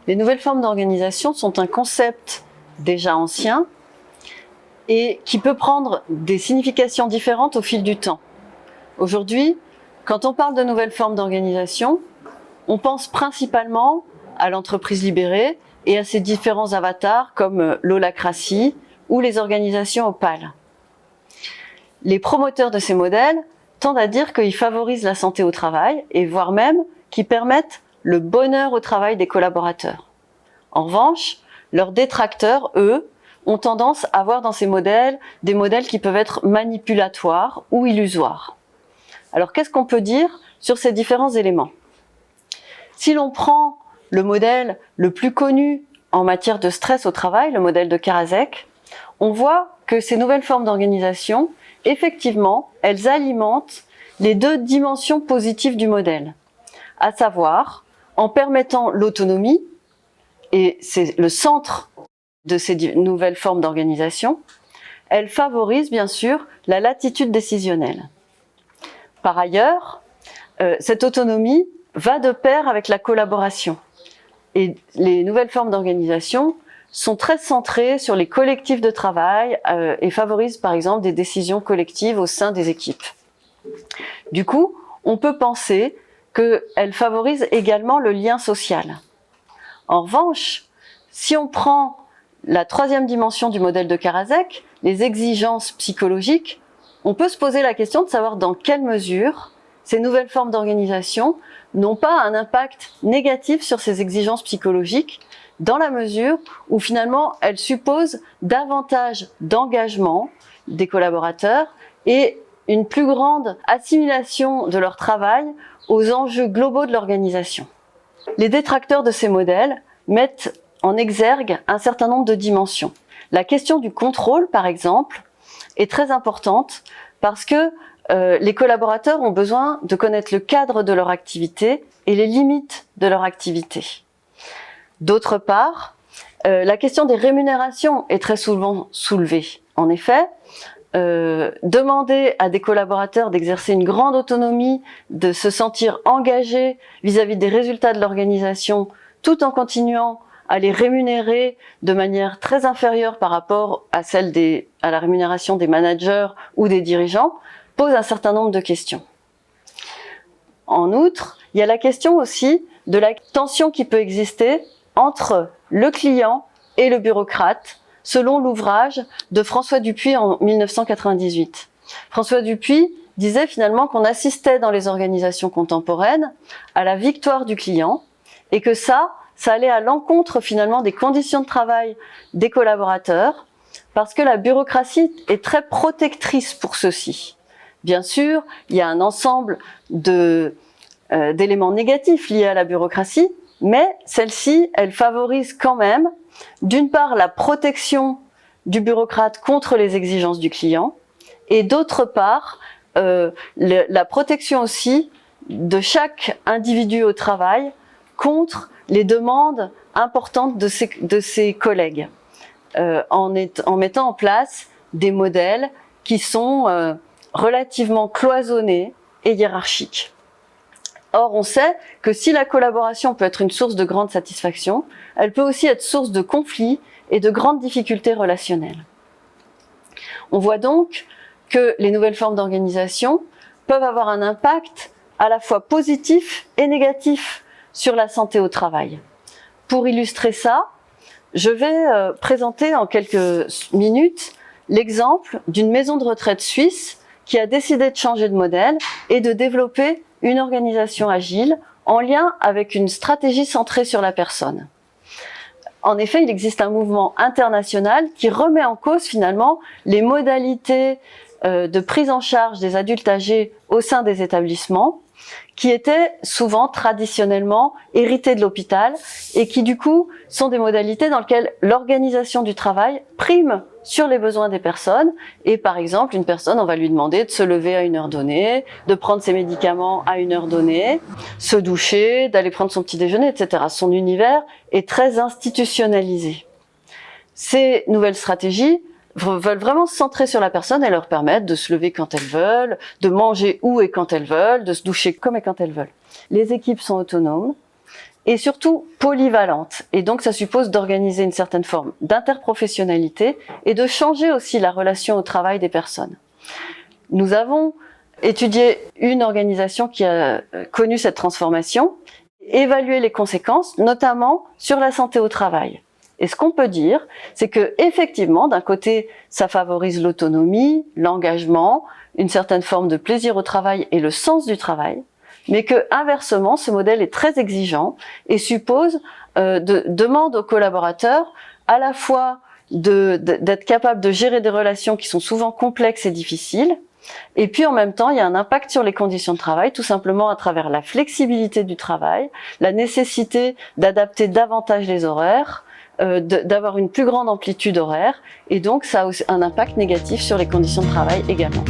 Les nouvelles formes d'organisation sont un concept déjà ancien et qui peut prendre des significations différentes au fil du temps. Aujourd'hui, quand on parle de nouvelles formes d'organisation, on pense principalement à l'entreprise libérée et à ses différents avatars comme l'holacratie ou les organisations opales. Les promoteurs de ces modèles tendent à dire qu'ils favorisent la santé au travail et voire même qu'ils permettent le bonheur au travail des collaborateurs. En revanche, leurs détracteurs, eux, ont tendance à voir dans ces modèles des modèles qui peuvent être manipulatoires ou illusoires. Alors qu'est-ce qu'on peut dire sur ces différents éléments? Si l'on prend le modèle le plus connu en matière de stress au travail, le modèle de Karasek, on voit que ces nouvelles formes d'organisation, effectivement, elles alimentent les deux dimensions positives du modèle, à savoir en permettant l'autonomie, et c'est le centre de ces nouvelles formes d'organisation, elles favorisent bien sûr la latitude décisionnelle. Par ailleurs, cette autonomie va de pair avec la collaboration. Et les nouvelles formes d'organisation sont très centrées sur les collectifs de travail et favorisent par exemple des décisions collectives au sein des équipes. Du coup, on peut penser qu'elles favorisent également le lien social. En revanche, si on prend la troisième dimension du modèle de Karasek, les exigences psychologiques, on peut se poser la question de savoir dans quelle mesure ces nouvelles formes d'organisation n'ont pas un impact négatif sur ces exigences psychologiques, dans la mesure où finalement elles supposent davantage d'engagement des collaborateurs et une plus grande assimilation de leur travail aux enjeux globaux de l'organisation. Les détracteurs de ces modèles mettent en exergue un certain nombre de dimensions. La question du contrôle, par exemple, est très importante parce que les collaborateurs ont besoin de connaître le cadre de leur activité et les limites de leur activité. D'autre part, la question des rémunérations est très souvent soulevée. En effet, demander à des collaborateurs d'exercer une grande autonomie, de se sentir engagés vis-à-vis des résultats de l'organisation, tout en continuant à les rémunérer de manière très inférieure par rapport à à la rémunération des managers ou des dirigeants, pose un certain nombre de questions. En outre, il y a la question aussi de la tension qui peut exister entre le client et le bureaucrate, selon l'ouvrage de François Dupuis en 1998. François Dupuis disait finalement qu'on assistait dans les organisations contemporaines à la victoire du client et que ça allait à l'encontre finalement des conditions de travail des collaborateurs parce que la bureaucratie est très protectrice pour ceux-ci. Bien sûr, il y a un ensemble d'éléments négatifs liés à la bureaucratie, mais celle-ci, elle favorise quand même, d'une part, la protection du bureaucrate contre les exigences du client, et d'autre part, la protection aussi de chaque individu au travail contre les demandes importantes de ses collègues, en mettant en place des modèles qui sont relativement cloisonnés et hiérarchiques. Or, on sait que si la collaboration peut être une source de grande satisfaction, elle peut aussi être source de conflits et de grandes difficultés relationnelles. On voit donc que les nouvelles formes d'organisation peuvent avoir un impact à la fois positif et négatif sur la santé au travail. Pour illustrer ça, je vais présenter en quelques minutes l'exemple d'une maison de retraite suisse qui a décidé de changer de modèle et de développer une organisation agile en lien avec une stratégie centrée sur la personne. En effet, il existe un mouvement international qui remet en cause finalement les modalités de prise en charge des adultes âgés au sein des établissements, qui étaient souvent traditionnellement héritées de l'hôpital et qui du coup sont des modalités dans lesquelles l'organisation du travail prime sur les besoins des personnes. Et par exemple, une personne, on va lui demander de se lever à une heure donnée, de prendre ses médicaments à une heure donnée, se doucher, d'aller prendre son petit déjeuner, etc. Son univers est très institutionnalisé. Ces nouvelles stratégies veulent vraiment se centrer sur la personne et leur permettre de se lever quand elles veulent, de manger où et quand elles veulent, de se doucher comme et quand elles veulent. Les équipes sont autonomes et surtout polyvalente. Et donc ça suppose d'organiser une certaine forme d'interprofessionnalité et de changer aussi la relation au travail des personnes. Nous avons étudié une organisation qui a connu cette transformation, évalué les conséquences, notamment sur la santé au travail. Et ce qu'on peut dire, c'est que effectivement, d'un côté, ça favorise l'autonomie, l'engagement, une certaine forme de plaisir au travail et le sens du travail, mais que inversement, ce modèle est très exigeant et suppose demande aux collaborateurs à la fois d'être capable de gérer des relations qui sont souvent complexes et difficiles, et puis en même temps, il y a un impact sur les conditions de travail, tout simplement à travers la flexibilité du travail, la nécessité d'adapter davantage les horaires, d'avoir une plus grande amplitude horaire, et donc ça a un impact négatif sur les conditions de travail également.